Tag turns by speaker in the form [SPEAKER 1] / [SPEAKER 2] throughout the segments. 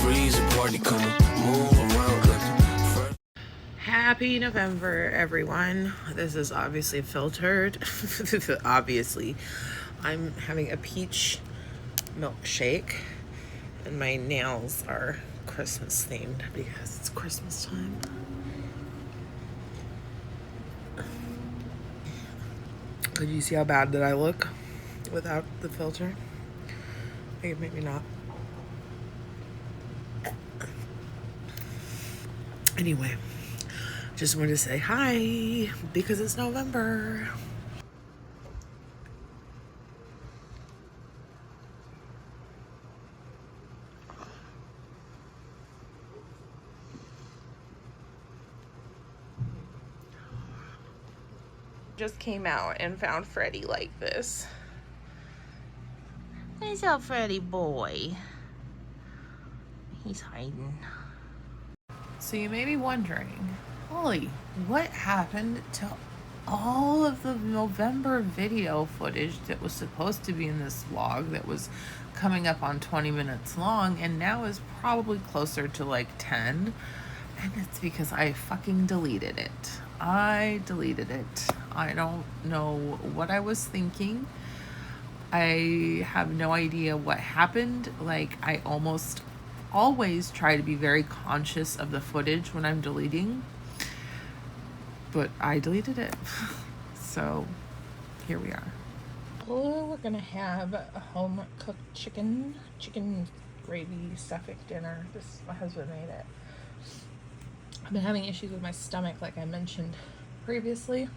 [SPEAKER 1] freeze a party, come on, move around, let the
[SPEAKER 2] Happy November, everyone. This is obviously filtered. Obviously, I'm having a peach milkshake, and my nails are Christmas themed because it's Christmas time. Could you see how bad that I look without the filter? Maybe not. Anyway, just wanted to say hi because it's November. Just came out and found Freddie like this. Where's our Freddie boy? He's hiding. So you may be wondering, Holly, what happened to all of the November video footage that was supposed to be in this vlog that was coming up on 20 minutes long and now is probably closer to like 10? And it's because I fucking deleted it. I deleted it. I don't know what I was thinking. I have no idea what happened. Like, I almost always try to be very conscious of the footage when I'm deleting, but I deleted it. So here we are. Oh, we're gonna have a home cooked chicken gravy Suffolk dinner. My husband made it. I've been having issues with my stomach, like I mentioned previously.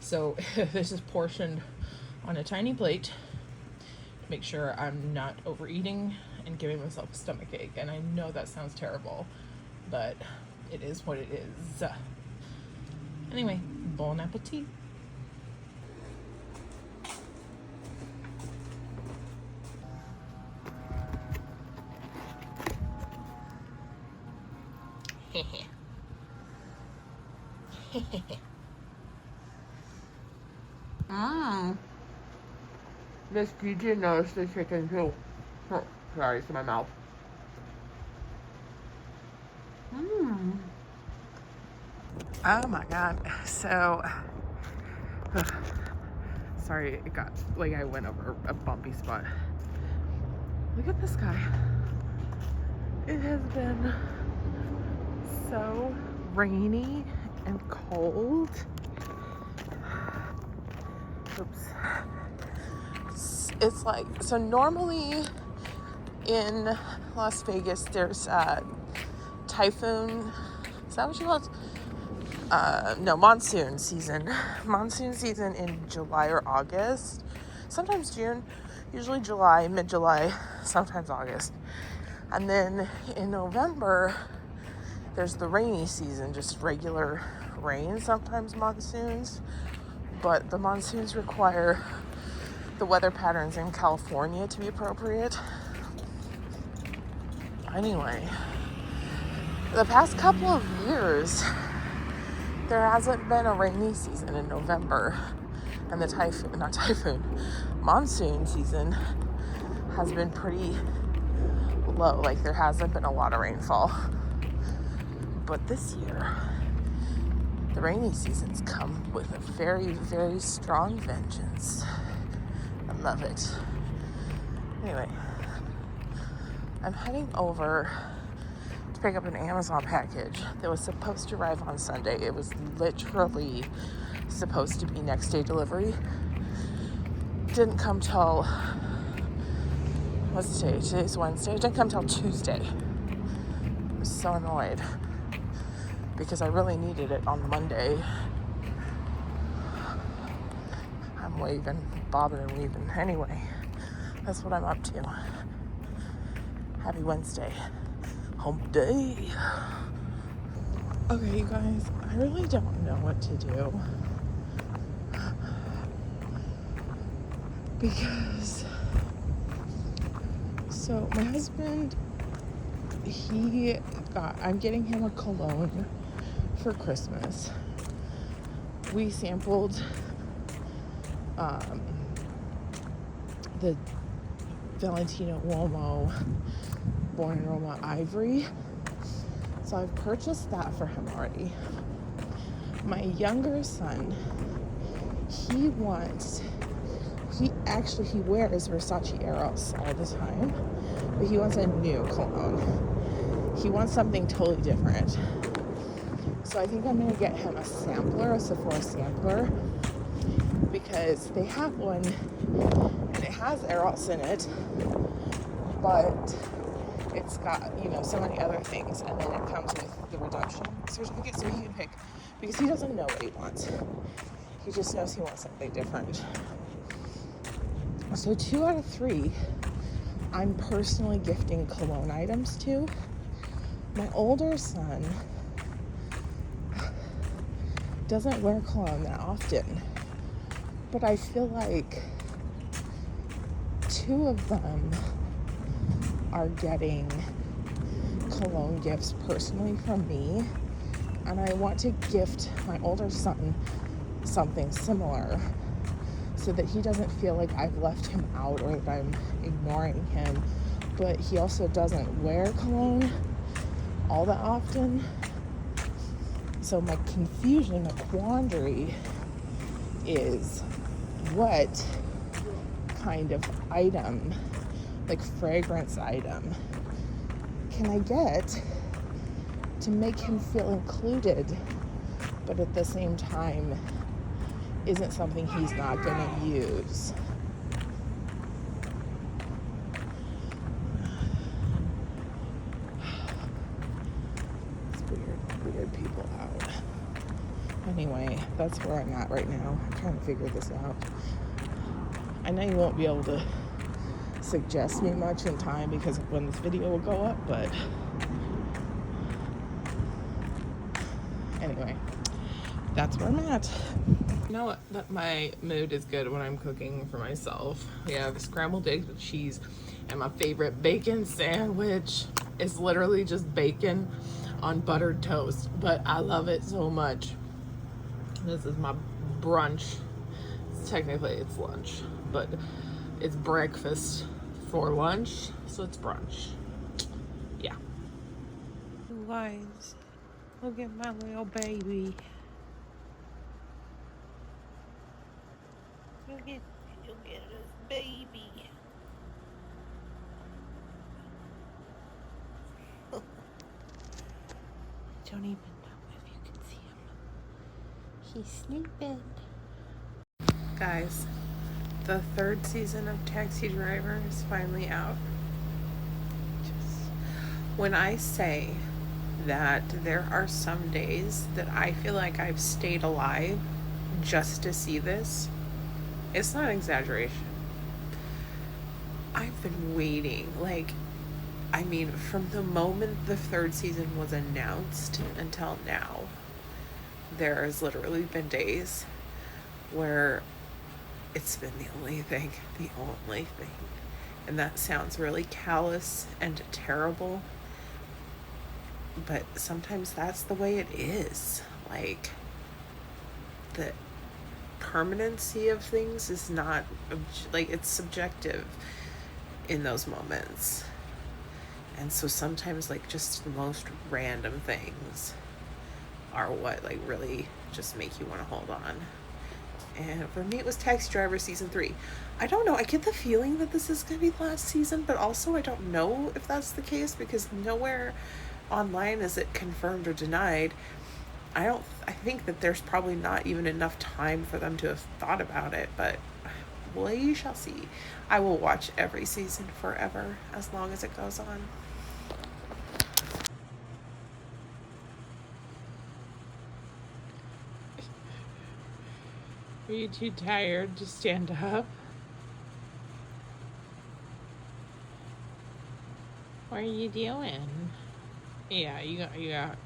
[SPEAKER 2] So this is portioned on a tiny plate to make sure I'm not overeating and giving myself a stomach ache. And I know that sounds terrible, but it is what it is. Anyway, bon appetit. This DJ knows the chicken too. Oh, sorry, it's in my mouth. Oh my god. So, sorry, it got, like, I went over a bumpy spot. Look at this guy. It has been so rainy and cold. Oops. It's like, so normally in Las Vegas there's typhoon, is that what you call it? No, monsoon season. Monsoon season in July or August. Sometimes June, usually July, mid-July, sometimes August. And then in November, there's the rainy season, just regular rain, sometimes monsoons. But the monsoons require the weather patterns in California to be appropriate. Anyway, the past couple of years, there hasn't been a rainy season in November, and the monsoon season has been pretty low. Like, there hasn't been a lot of rainfall. But this year, the rainy seasons come with a very, very strong vengeance. I love it. Anyway, I'm heading over to pick up an Amazon package that was supposed to arrive on Sunday. It was literally supposed to be next day delivery. Didn't come till, what's today? Today's Wednesday. It didn't come till Tuesday. I was so annoyed because I really needed it on Monday. I'm waving, bobbing and weaving. Anyway, that's what I'm up to. Happy Wednesday. Hump day. Okay, you guys, I really don't know what to do. Because, so my husband, I'm getting him a cologne for Christmas. We sampled the Valentino Uomo
[SPEAKER 3] Born in Roma Ivory. So I've purchased that for him already. My younger son, he wears Versace Eros all the time, but he wants a new cologne. He wants something totally different. So I think I'm gonna get him a Sephora sampler, because they have one and it has Eros in it, but it's got, so many other things, and then it comes with the redemption certificate, so he can pick, because he doesn't know what he wants. He just knows he wants something different. So 2 out of 3, I'm personally gifting cologne items to. My older son doesn't wear cologne that often, but I feel like 2 of them are getting cologne gifts personally from me, and I want to gift my older son something similar, so that he doesn't feel like I've left him out or that I'm ignoring him. But he also doesn't wear cologne all that often. So my confusion, my quandary is, what kind of item, like fragrance item, can I get to make him feel included, but at the same time isn't something he's not going to use. It's weird people out. Anyway, that's where I'm at right now. I'm trying to figure this out. I know you won't be able to suggest me much in time because of when this video will go up, but anyway, that's where I'm at. You know that my mood is good when I'm cooking for myself. We have scrambled eggs with cheese, and my favorite bacon sandwich is literally just bacon on buttered toast, but I love it so much. This is my brunch. Technically it's lunch, but it's breakfast for lunch, so it's brunch. Yeah.
[SPEAKER 2] You guys, look at my little baby. Look at this baby. Don't even know if you can see him. He's sleeping. Guys, the 3rd season of Taxi Driver is finally out. When I say that there are some days that I feel like I've stayed alive just to see this, it's not an exaggeration. I've been waiting, from the moment the 3rd season was announced until now, there has literally been days where it's been the only thing. And that sounds really callous and terrible, but sometimes that's the way it is. The permanency of things is not, it's subjective in those moments. And so sometimes just the most random things are what really just make you want to hold on. And for me, it was Taxi Driver season 3. I don't know. I get the feeling that this is going to be the last season, but also I don't know if that's the case, because nowhere online is it confirmed or denied. I think that there's probably not even enough time for them to have thought about it, but we shall see. I will watch every season forever, as long as it goes on. Are you too tired to stand up? What are you doing? Yeah, you got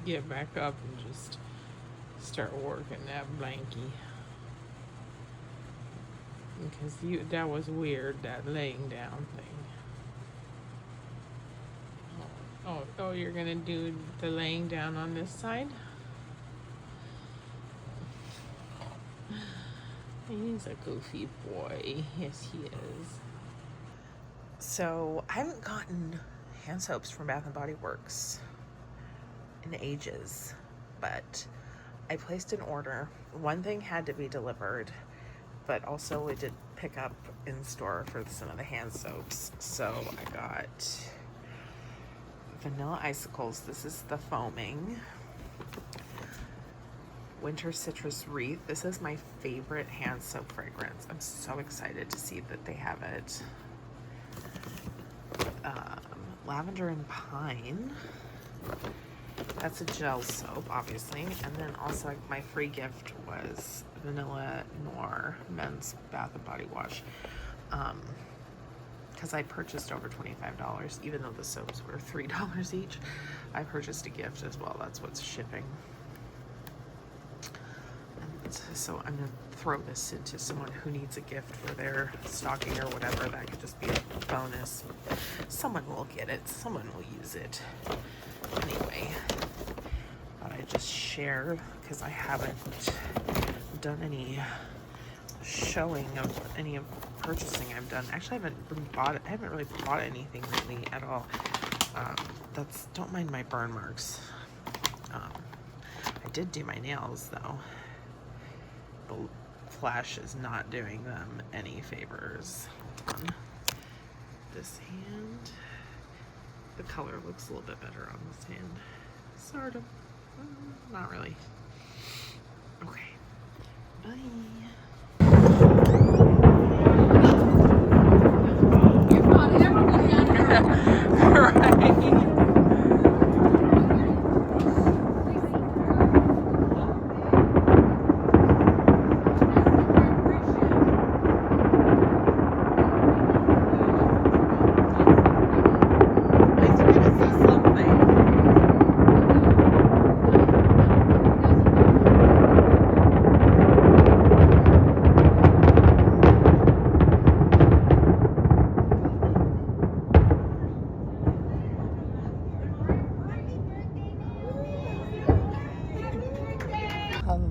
[SPEAKER 2] get back up and just start working that blankie. Because that was weird, that laying down thing. Oh, you're gonna do the laying down on this side? He's a goofy boy. Yes, he is. So I haven't gotten
[SPEAKER 3] hand soaps from Bath & Body Works in ages, but I placed an order. One thing had to be delivered, but also we did pick up in store for some of the hand soaps. So I got vanilla icicles. This is the foaming. Winter citrus wreath. This is my favorite hand soap fragrance. I'm so excited to see that they have it. Lavender and pine. That's a gel soap, obviously. And then also my free gift was Vanilla Noir men's Bath and Body Wash. Because I purchased over $25, even though the soaps were $3 each. I purchased a gift as well. That's what's shipping. And so I'm gonna throw this into someone who needs a gift for their stocking or whatever. That could just be a bonus. Someone will get it. Someone will use it. Anyway, thought I'd just share because I haven't done any showing of any of purchasing I've done. Actually, I haven't really bought anything lately at all. Don't mind my burn marks. I did do my nails though. The flash is not doing them any favors. On this hand, the color looks a little bit better on this hand. Sort of. Not really. Okay. Bye.
[SPEAKER 2] You brought everybody on here.
[SPEAKER 3] Right.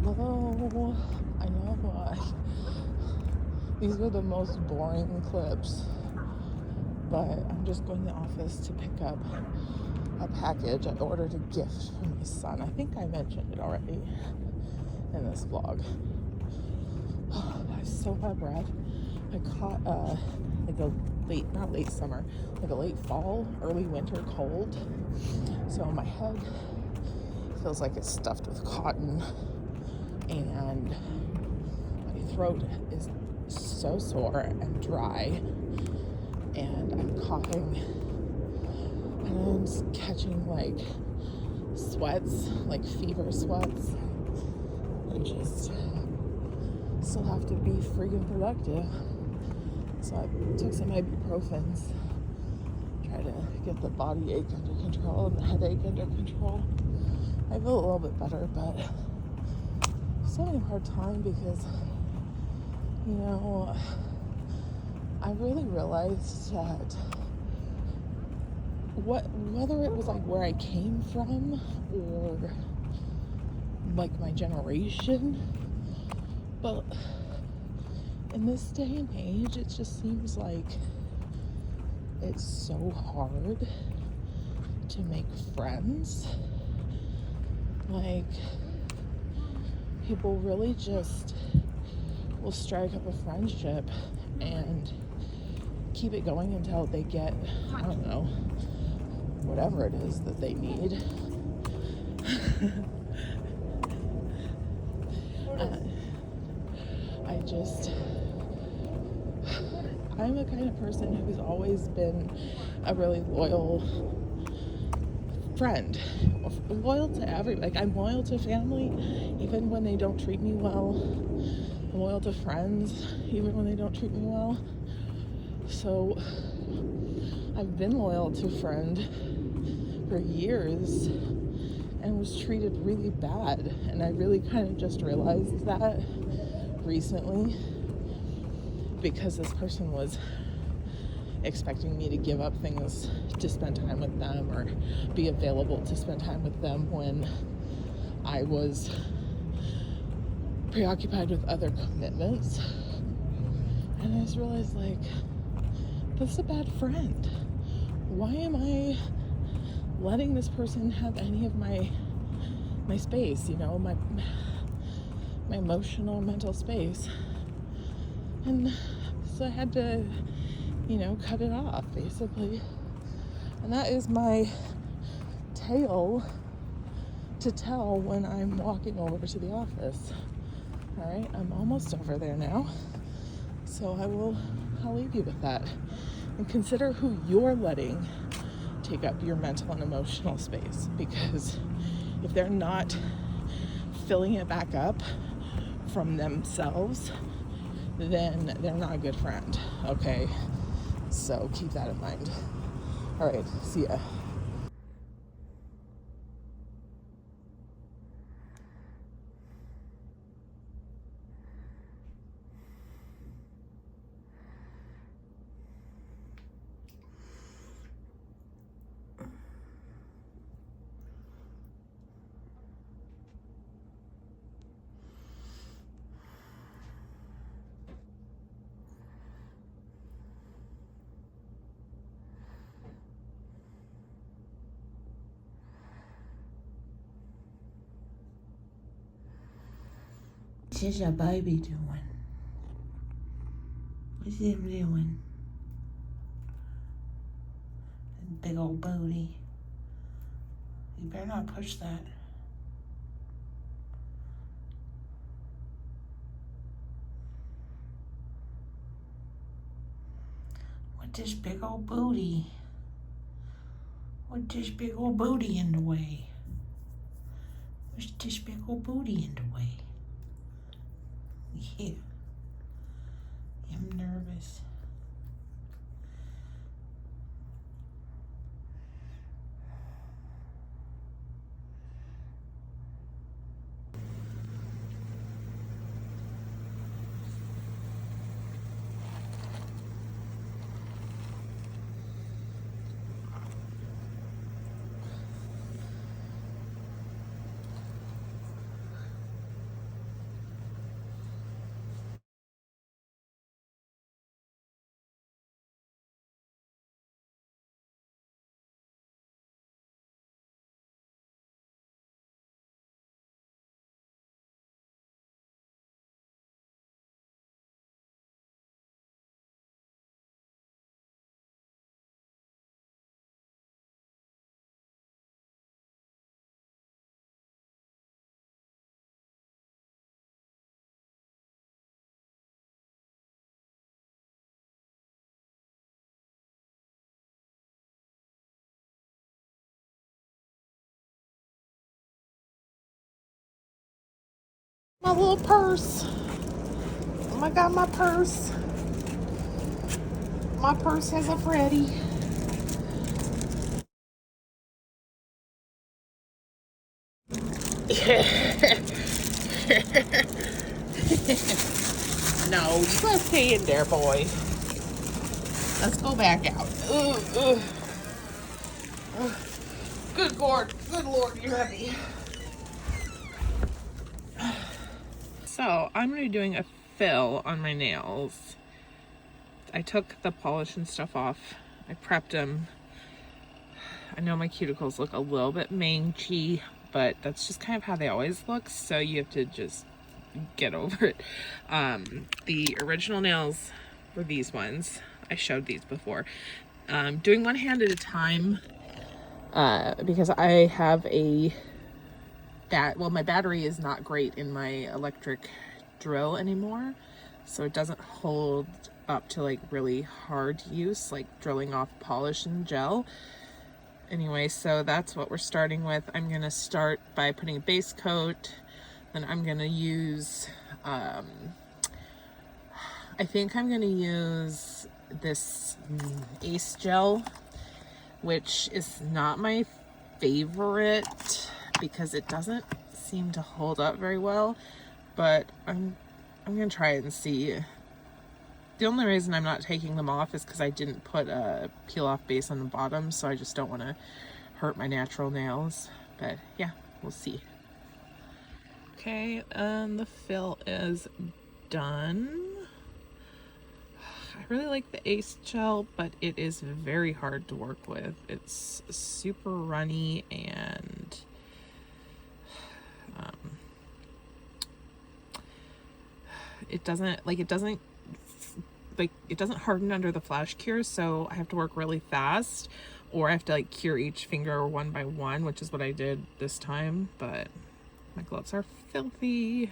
[SPEAKER 3] Hello. I know these are the most boring clips, but I'm just going to the office to pick up a package. I ordered a gift for my son. I think I mentioned it already in this vlog. I'm so out of breath. I caught like a not late summer, like a late fall, early winter cold. So my head feels like it's stuffed with cotton, and my throat is so sore and dry, and I'm coughing, and I'm catching like sweats, like fever sweats, and just still have to be freaking productive. So I took some ibuprofens, try to get the body ache under control and the headache under control. I feel a little bit better, but still having a hard time because, you know, I really realized that whether it was like where I came from or like my generation, but in this day and age, it just seems like it's so hard to make friends. Like, people really just will strike up a friendship and keep it going until they get, I don't know, whatever it is that they need. I'm the kind of person who's always been a really loyal friend, loyal to like I'm loyal to family even when they don't treat me well. I'm loyal to friends even when they don't treat me well. So I've been loyal to a friend for years and was treated really bad, and I really kind of just realized that recently because this person was expecting me to give up things to spend time with them or be available to spend time with them when I was preoccupied with other commitments. And I just realized, like, that's a bad friend. why am I letting this person have any of my space, you know, my emotional, mental space? And so I had to, you know, cut it off, basically. And that is my tale to tell when I'm walking over to the office. All right, I'm almost over there now. So I'll leave you with that. And consider who you're letting take up your mental and emotional space, because if they're not filling it back up from themselves, then they're not a good friend, okay? So keep that in mind. All right, see ya.
[SPEAKER 2] What's your baby doing? What's him doing? Big old booty. You better not push that. What this big old booty? What this big old booty in the way? What's this big old booty in the way? Yeah. I'm nervous. My little purse. Oh my God, my purse. My purse has a Freddy. No, you gotta stay in there, boy. Let's go back out. Good Lord, you're heavy. So I'm gonna be doing a fill on my nails. I took the polish and stuff off. I prepped them. I know my cuticles look a little bit mangy, but that's just kind of how they always look, so you have to just get over it. The original nails were these ones. I showed these before. Doing one hand at a time because I have my battery is not great in my electric drill anymore, so it doesn't hold up to like really hard use, like drilling off polish and gel. Anyway, so that's what we're starting with. I'm gonna start by putting a base coat, then I'm gonna use I think I'm gonna use this Ace gel, which is not my favorite because it doesn't seem to hold up very well, but I'm gonna try it and see. The only reason I'm not taking them off is because I didn't put a peel off base on the bottom, so I just don't want to hurt my natural nails. But yeah, we'll see. Okay, and the fill is done. I
[SPEAKER 3] really like the Ace gel, but it is very hard to work with. It's super runny and it doesn't harden under the flash cure, so I have to work really fast, or I have to like cure each finger one by one, which is what I did this time, but my gloves are filthy.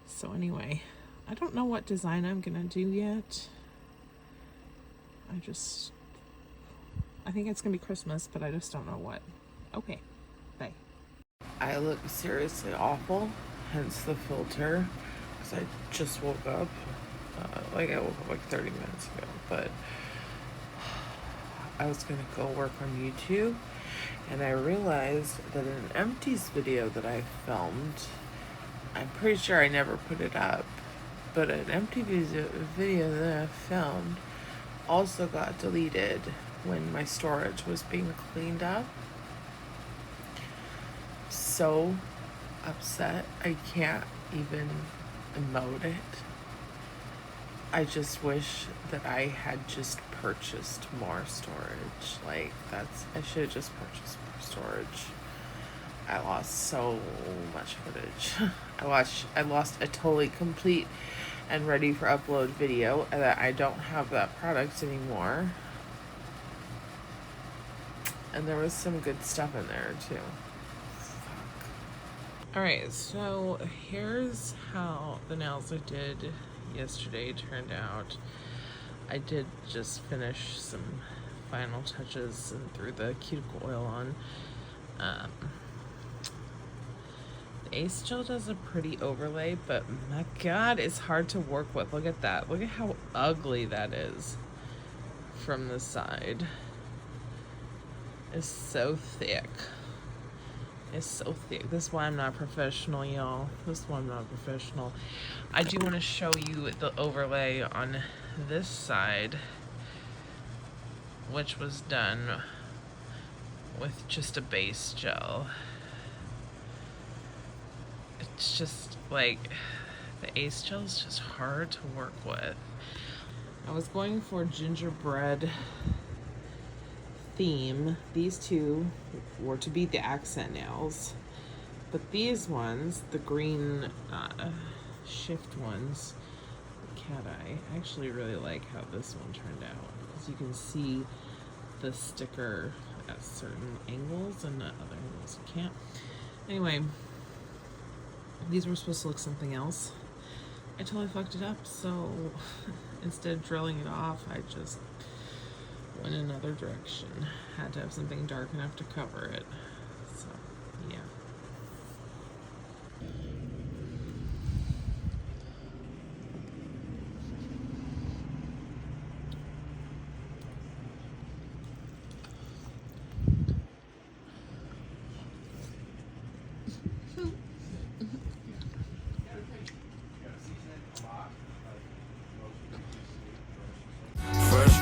[SPEAKER 3] So anyway, I don't know what design I'm gonna do yet. I think it's gonna be Christmas, but I just don't know what. Okay, bye.
[SPEAKER 2] I look seriously awful, hence the filter, because I just woke up. I woke up like 30 minutes ago, but I was gonna go work on YouTube, and I realized that in an empties video that I filmed, I'm pretty sure I never put it up, but an empty video that I filmed also got deleted when my storage was being cleaned up. So upset I can't even emote it. I just wish that I had just purchased more storage. Like, I should have just purchased more storage. I lost so much footage. I lost a totally complete and ready for upload video, and that I don't have that product anymore. And there was some good stuff in there too. Fuck. Alright, so here's how the nails I did yesterday turned out. I did just finish some final touches and threw the cuticle oil on. The Ace gel does a pretty overlay, but my god, it's hard to work with. Look at that. Look at how ugly that is from the side. It's so thick. It's so thick. This is why I'm not professional, y'all. This is why I'm not professional. I do want to show you the overlay on this side, which was done with just a base gel. It's just like, the Ace gel is just hard to work with. I was going for gingerbread theme. These two were to be the accent nails, but these ones, the green shift ones, the cat eye, I actually really like how this one turned out, because you can see the sticker at certain angles and at other angles you can't. Anyway, these were supposed to look something else. I totally fucked it up, so instead of drilling it off, I just went another direction. Had to have something dark enough to cover it. So, yeah.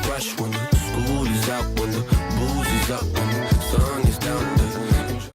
[SPEAKER 1] Fresh when the school is out, when the booze is up.